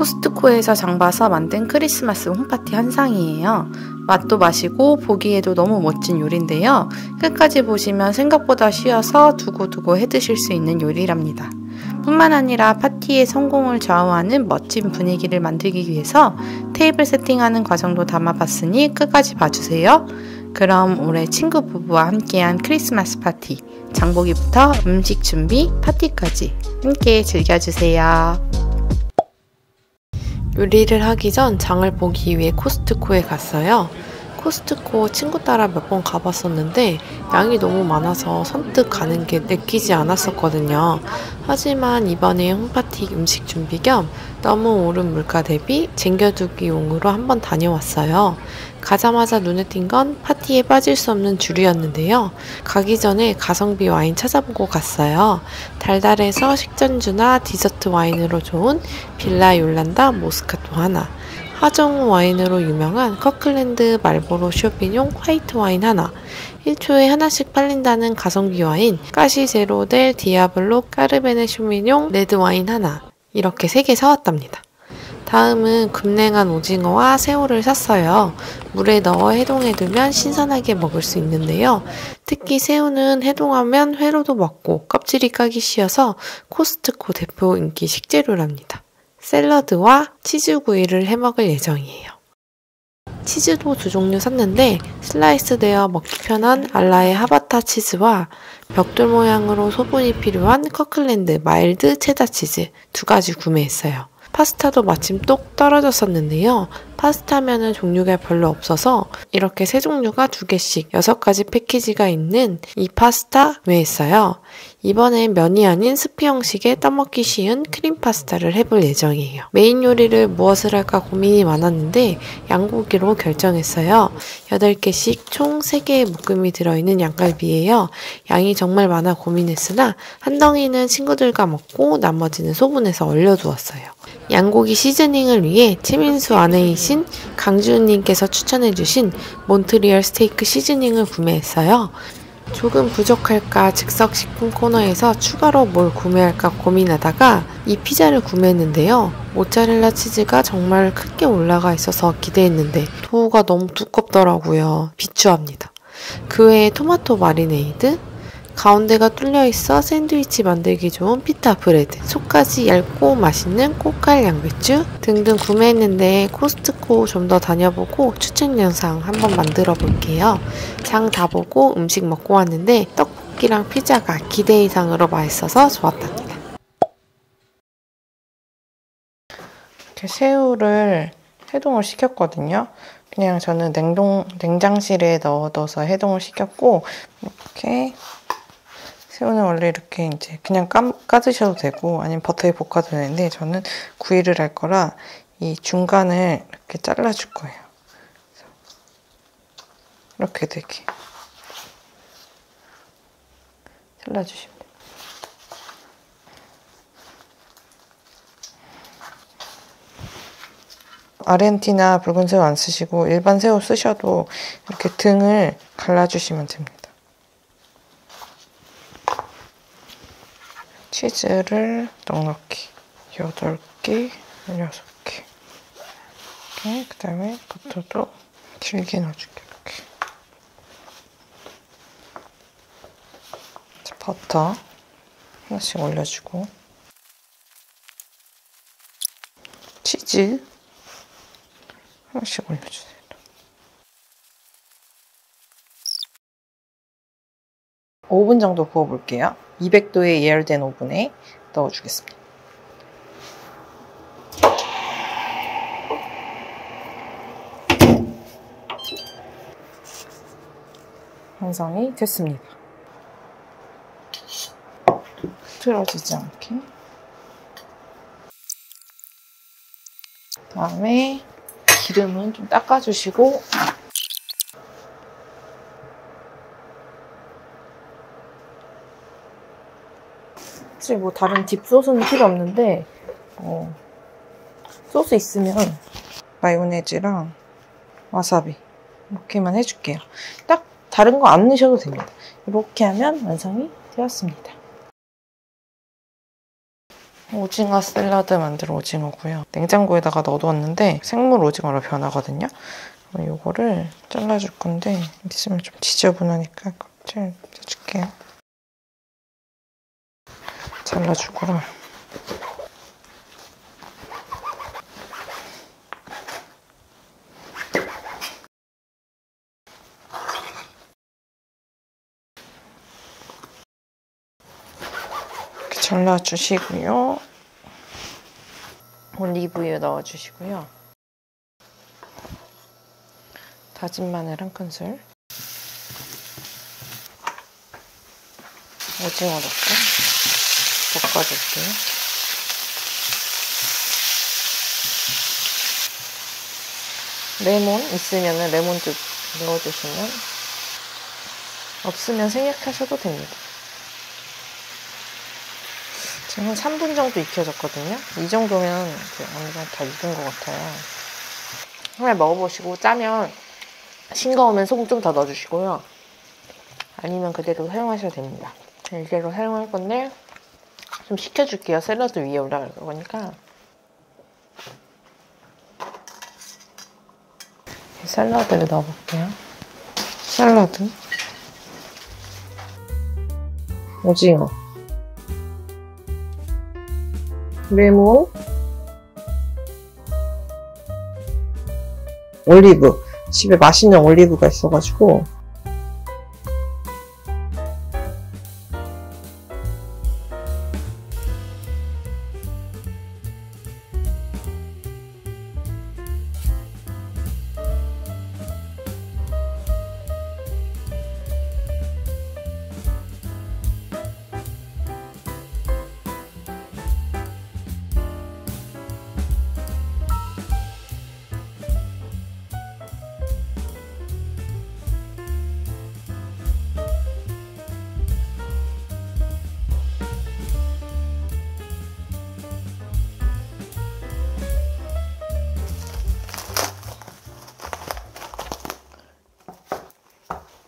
코스트코에서 장봐서 만든 크리스마스 홈파티 한상이에요. 맛도 맛이고 보기에도 너무 멋진 요리인데요. 끝까지 보시면 생각보다 쉬워서 두고두고 해드실 수 있는 요리랍니다. 뿐만 아니라 파티의 성공을 좌우하는 멋진 분위기를 만들기 위해서 테이블 세팅하는 과정도 담아봤으니 끝까지 봐주세요. 그럼 올해 친구 부부와 함께한 크리스마스 파티, 장보기부터 음식 준비, 파티까지 함께 즐겨주세요. 요리를 하기 전 장을 보기 위해 코스트코에 갔어요. 코스트코 친구 따라 몇 번 가봤었는데 양이 너무 많아서 선뜻 가는 게 내키지 않았었거든요. 하지만 이번에 홈파티 음식 준비 겸 너무 오른 물가 대비 쟁겨두기용으로 한번 다녀왔어요. 가자마자 눈에 띈 건 파티에 빠질 수 없는 주류였는데요. 가기 전에 가성비 와인 찾아보고 갔어요. 달달해서 식전주나 디저트 와인으로 좋은 빌라 요란다 모스카토 하나, 하정 와인으로 유명한 커클랜드 말보로 쇼비뇽 화이트 와인 하나, 1초에 하나씩 팔린다는 가성비 와인 까시 제로 델 디아블로 까르베네 쇼미뇽 레드 와인 하나, 이렇게 3개 사왔답니다. 다음은 급냉한 오징어와 새우를 샀어요. 물에 넣어 해동해두면 신선하게 먹을 수 있는데요. 특히 새우는 해동하면 회로도 먹고 껍질이 까기 쉬워서 코스트코 대표 인기 식재료랍니다. 샐러드와 치즈구이를 해먹을 예정이에요. 치즈도 2종류 샀는데 슬라이스 되어 먹기 편한 알라의 하바타 치즈와 벽돌 모양으로 소분이 필요한 커클랜드 마일드 체다 치즈 2가지 구매했어요. 파스타도 마침 똑 떨어졌었는데요. 파스타면은 종류가 별로 없어서 이렇게 3종류가 2개씩 6가지 패키지가 있는 이 파스타 구매했어요. 이번엔 면이 아닌 스프 형식의 떠먹기 쉬운 크림 파스타를 해볼 예정이에요. 메인 요리를 무엇을 할까 고민이 많았는데 양고기로 결정했어요. 8개씩 총 3개의 묶음이 들어있는 양갈비예요. 양이 정말 많아 고민했으나 한 덩이는 친구들과 먹고 나머지는 소분해서 얼려두었어요. 양고기 시즈닝을 위해 최민수 아내이신 강주은님께서 추천해주신 몬트리얼 스테이크 시즈닝을 구매했어요. 조금 부족할까 즉석식품 코너에서 추가로 뭘 구매할까 고민하다가 이 피자를 구매했는데요. 모짜렐라 치즈가 정말 크게 올라가 있어서 기대했는데 도우가 너무 두껍더라고요. 비추합니다. 그 외에 토마토 마리네이드, 가운데가 뚫려있어 샌드위치 만들기 좋은 피타 브레드, 속까지 얇고 맛있는 꽃갈 양배추 등등 구매했는데 코스트코 좀 더 다녀보고 추천 영상 한번 만들어 볼게요. 장 다 보고 음식 먹고 왔는데 떡볶이랑 피자가 기대 이상으로 맛있어서 좋았답니다. 이렇게 새우를 해동을 시켰거든요. 그냥 저는 냉장실에 넣어둬서 해동을 시켰고, 이렇게 새우는 원래 이렇게 이제 그냥 까드셔도 되고 아니면 버터에 볶아도 되는데 저는 구이를 할 거라 이 중간을 이렇게 잘라줄 거예요. 이렇게 되게 잘라주시면 돼요. 아르헨티나 붉은 새우 안 쓰시고 일반 새우 쓰셔도 이렇게 등을 갈라주시면 됩니다. 치즈를 넉넉히 8개, 6개. 이렇게 그 다음에 버터도 길게 넣어줄게. 이렇게. 버터 하나씩 올려주고, 치즈 하나씩 올려주세요. 5분 정도 구워볼게요. 200도에 예열된 오븐에 넣어주겠습니다. 완성이 됐습니다. 틀어지지 않게. 그다음에 기름은 좀 닦아주시고, 사실 뭐 다른 딥소스는 필요 없는데 소스 있으면 마요네즈랑 와사비 이렇게만 해줄게요. 딱 다른 거 안 넣으셔도 됩니다. 이렇게 하면 완성이 되었습니다. 오징어 샐러드 만들 오징어고요. 냉장고에다가 넣어두었는데 생물 오징어로 변하거든요. 이거를 잘라줄 건데 있으면 좀 지저분하니까 껍질 뜯어줄게요. 잘라주고요. 이렇게 잘라주시고요. 올리브유 넣어주시고요. 다진 마늘 한 큰술, 오징어 넣고 볶아줄게요. 레몬 있으면 레몬즙 넣어주시면, 없으면 생략하셔도 됩니다. 지금 한 3분 정도 익혀졌거든요. 이 정도면 어느 정도 다 익은 것 같아요. 한번 먹어보시고 짜면 싱거우면 소금 좀 더 넣어주시고요. 아니면 그대로 사용하셔도 됩니다. 이대로 사용할 건데 좀 식혀줄게요. 샐러드 위에 올라갈 거니까. 샐러드를 넣어볼게요. 샐러드, 오징어, 레몬, 올리브. 집에 맛있는 올리브가 있어가지고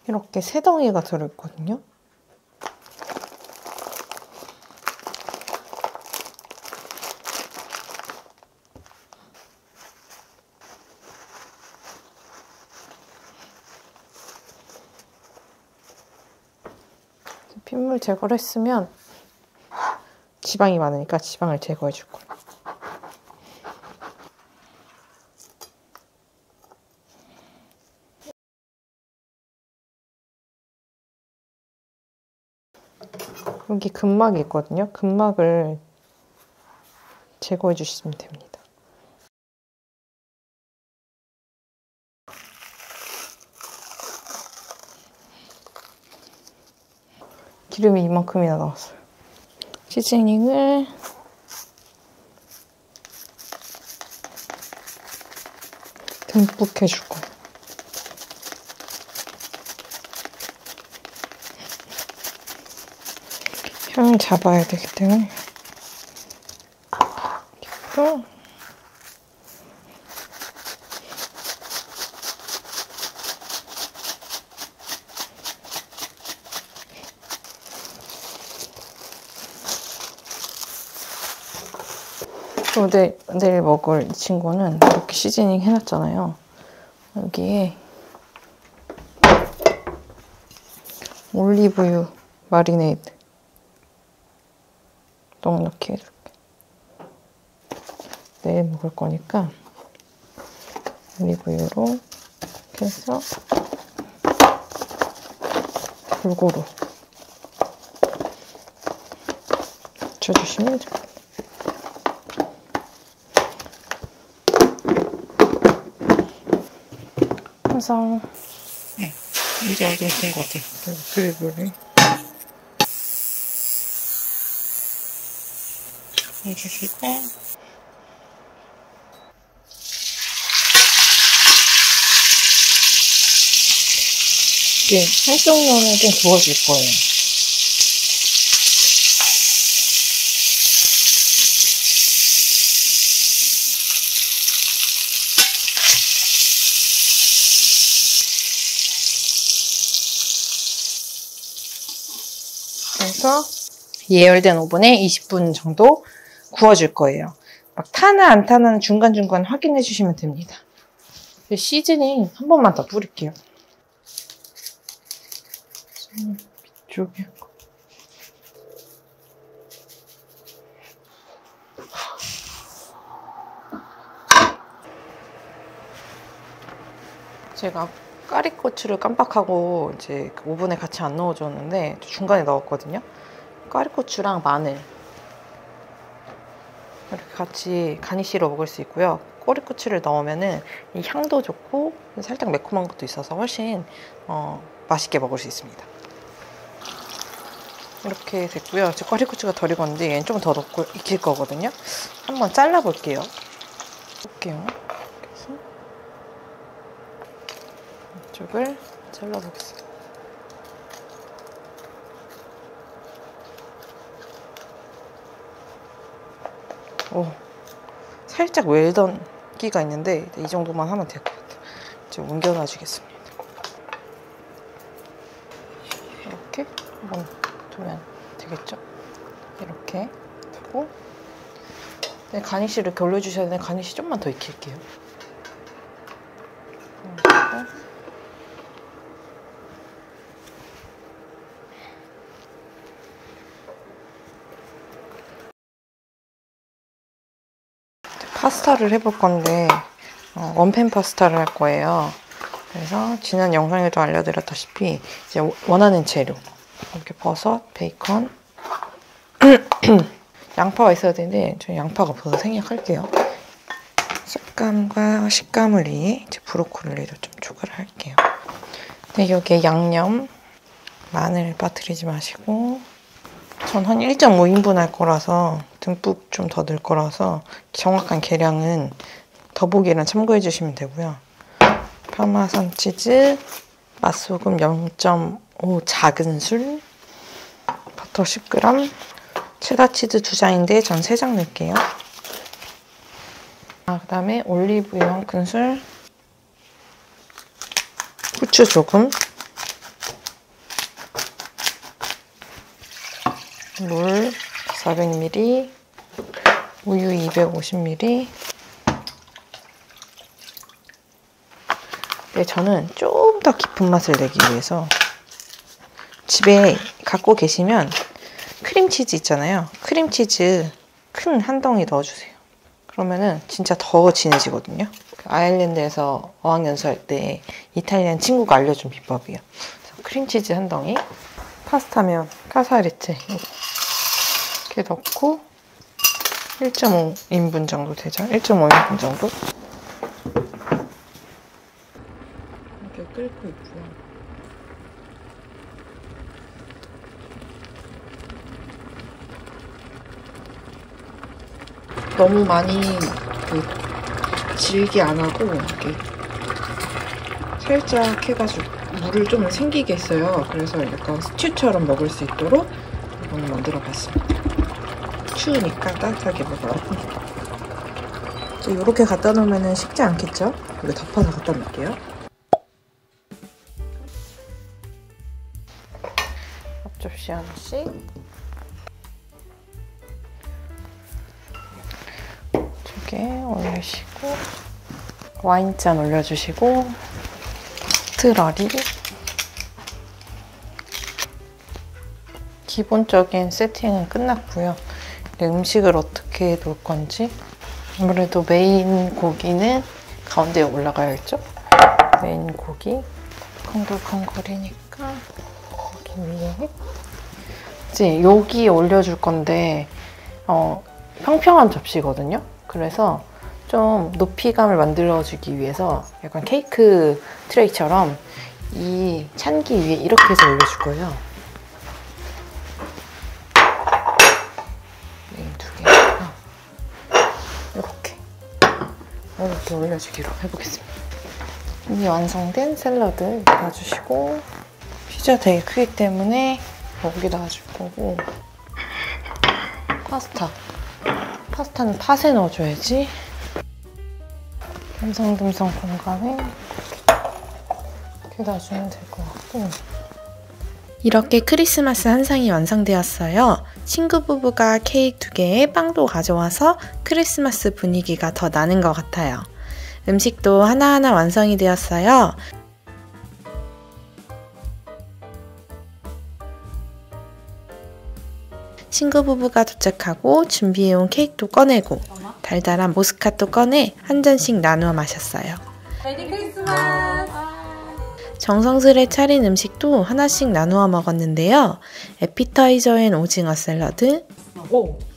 이렇게 세 덩이가 들어있거든요. 핏물 제거를 했으면 지방이 많으니까 지방을 제거해 줄 거예요. 여기 근막이 있거든요. 근막을 제거해 주시면 됩니다. 기름이 이만큼이나 나왔어요. 시즈닝을 듬뿍 해줄 거예요. 향을 잡아야 되기 때문에 이렇게 내일 먹을 이 친구는 이렇게 시즈닝 해놨잖아요. 여기에 올리브유 마리네이드 넉넉히 해줄게. 내일 먹을 거니까 올리브유로 이렇게 해서 골고루 붙여주시면 됩니다. 항상 이제 어디 있는 것 같아. 그리고를 해주시고 이게 한쪽 면을 좀 구워줄 거예요. 그래서 예열된 오븐에 20분 정도 구워줄 거예요. 막 타나 안 타나 중간중간 확인해 주시면 됩니다. 시즈닝 한 번만 더 뿌릴게요. 이쪽에. 제가 까리고추를 깜빡하고 이제 오븐에 같이 안 넣어줬는데 중간에 넣었거든요. 까리고추랑 마늘 이렇게 같이 가니쉬로 먹을 수 있고요. 꼬리고추를 넣으면은 이 향도 좋고 살짝 매콤한 것도 있어서 훨씬 맛있게 먹을 수 있습니다. 이렇게 됐고요. 지금 꼬리고추가 덜 익었는데 얘는 좀 더 넣고 익힐 거거든요. 한번 잘라볼게요. 볼게요. 그래서 이쪽을 잘라보겠습니다. 오, 살짝 웰던기가 있는데 이 정도만 하면 될 것 같아요. 이제 옮겨놔주겠습니다. 이렇게 한번 두면 되겠죠? 이렇게 두고 가니쉬를 이렇게 올려주셔야 되는데 가니쉬 좀만 더 익힐게요. 파스타를 해볼 건데 원팬 파스타를 할 거예요. 그래서 지난 영상에도 알려드렸다시피 이제 원하는 재료 이렇게 버섯, 베이컨, 양파가 있어야 되는데 저는 양파가 없어서 생략할게요. 색감과 식감을 위해 이제 브로콜리를 좀 추가를 할게요. 근데 여기에 양념, 마늘 빠뜨리지 마시고 전 한 1.5인분 할 거라서 듬뿍 좀 더 넣을 거라서 정확한 계량은 더보기란 참고해 주시면 되고요. 파마산 치즈, 맛소금 0.5 작은 술, 버터 10g, 체다 치즈 2장인데 전 3장 넣을게요. 그 다음에 올리브유 1큰술, 후추 조금, 물 400ml, 우유 250ml. 네, 저는 좀 더 깊은 맛을 내기 위해서 집에 갖고 계시면 크림치즈 있잖아요. 크림치즈 큰 한 덩이 넣어주세요. 그러면은 진짜 더 진해지거든요. 아일랜드에서 어학연수할 때 이탈리안 친구가 알려준 비법이에요. 그래서 크림치즈 한 덩이, 파스타면 카사레체 이렇게 넣고 1.5인분 정도 되죠? 1.5인분 정도? 이렇게 끓고 있고요. 너무 많이 질기 안 하고 이렇게 살짝 해가지고 물을 좀 생기게 했어요. 그래서 약간 스튜처럼 먹을 수 있도록 이거는 만들어봤습니다. 추우니까 따뜻하게 먹어요. 이렇게 갖다 놓으면 식지 않겠죠? 이거 덮어서 갖다 놓을게요. 앞접시 하나씩. 두개 올리시고, 와인잔 올려주시고, 트러리. 기본적인 세팅은 끝났고요. 음식을 어떻게 놓을 건지. 아무래도 메인 고기는 가운데에 올라가야겠죠? 메인 고기 컹글컹거리니까 여기 위에 이제 여기에 올려줄 건데 평평한 접시거든요. 그래서 좀 높이감을 만들어주기 위해서 약간 케이크 트레이처럼 이 찬기 위에 이렇게 해서 올려줄 거예요. 이렇게 올려주기로 해보겠습니다. 이미 완성된 샐러드 놔주시고, 피자 되게 크기 때문에 여기 놔줄 거고, 파스타는 팥에 넣어줘야지. 듬성듬성 공간에 이렇게 놔주면 될 것 같고, 이렇게 크리스마스 한상이 완성되었어요. 친구 부부가 케이크 2개에 빵도 가져와서 크리스마스 분위기가 더 나는 것 같아요. 음식도 하나하나 완성이 되었어요. 친구 부부가 도착하고 준비해온 케이크도 꺼내고 달달한 모스카토 꺼내 한 잔씩 나누어 마셨어요. 메리 크리스마스! 정성스레 차린 음식도 하나씩 나누어 먹었는데요. 에피타이저엔 오징어 샐러드,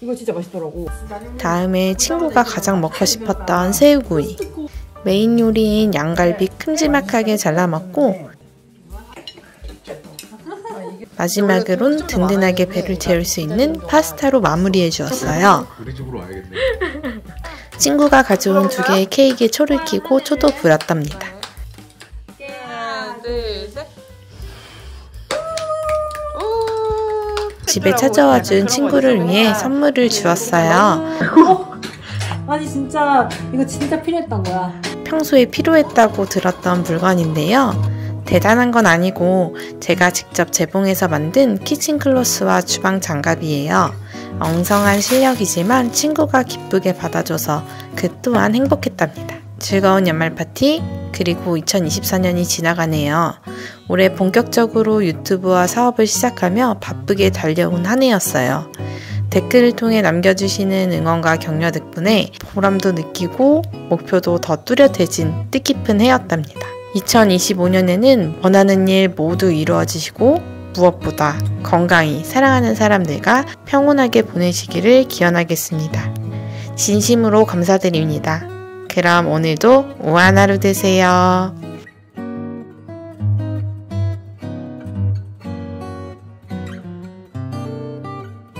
이거 진짜 맛있더라고. 다음에 친구가 가장 먹고 싶었던 새우구이, 메인 요리인 양갈비 큼지막하게 잘라 먹고 마지막으론 든든하게 배를 채울 수 있는 파스타로 마무리해 주었어요. 우리 집으로 와야겠네. 친구가 가져온 2개의 케이크에 초를 켜고 초도 불었답니다. 하나, 둘, 셋. 집에 찾아와 준 친구를 위해 선물을 주었어요. 아니 진짜 이거 진짜 필요했던 거야. 평소에 필요했다고 들었던 물건인데요. 대단한 건 아니고 제가 직접 재봉해서 만든 키친클로스와 주방 장갑이에요. 엉성한 실력이지만 친구가 기쁘게 받아줘서 그 또한 행복했답니다. 즐거운 연말 파티, 그리고 2024년이 지나가네요. 올해 본격적으로 유튜브와 사업을 시작하며 바쁘게 달려온 한 해였어요. 댓글을 통해 남겨주시는 응원과 격려 덕분에 보람도 느끼고 목표도 더 뚜렷해진 뜻깊은 해였답니다. 2025년에는 원하는 일 모두 이루어지시고 무엇보다 건강히 사랑하는 사람들과 평온하게 보내시기를 기원하겠습니다. 진심으로 감사드립니다. 그럼 오늘도 우아한 하루 되세요.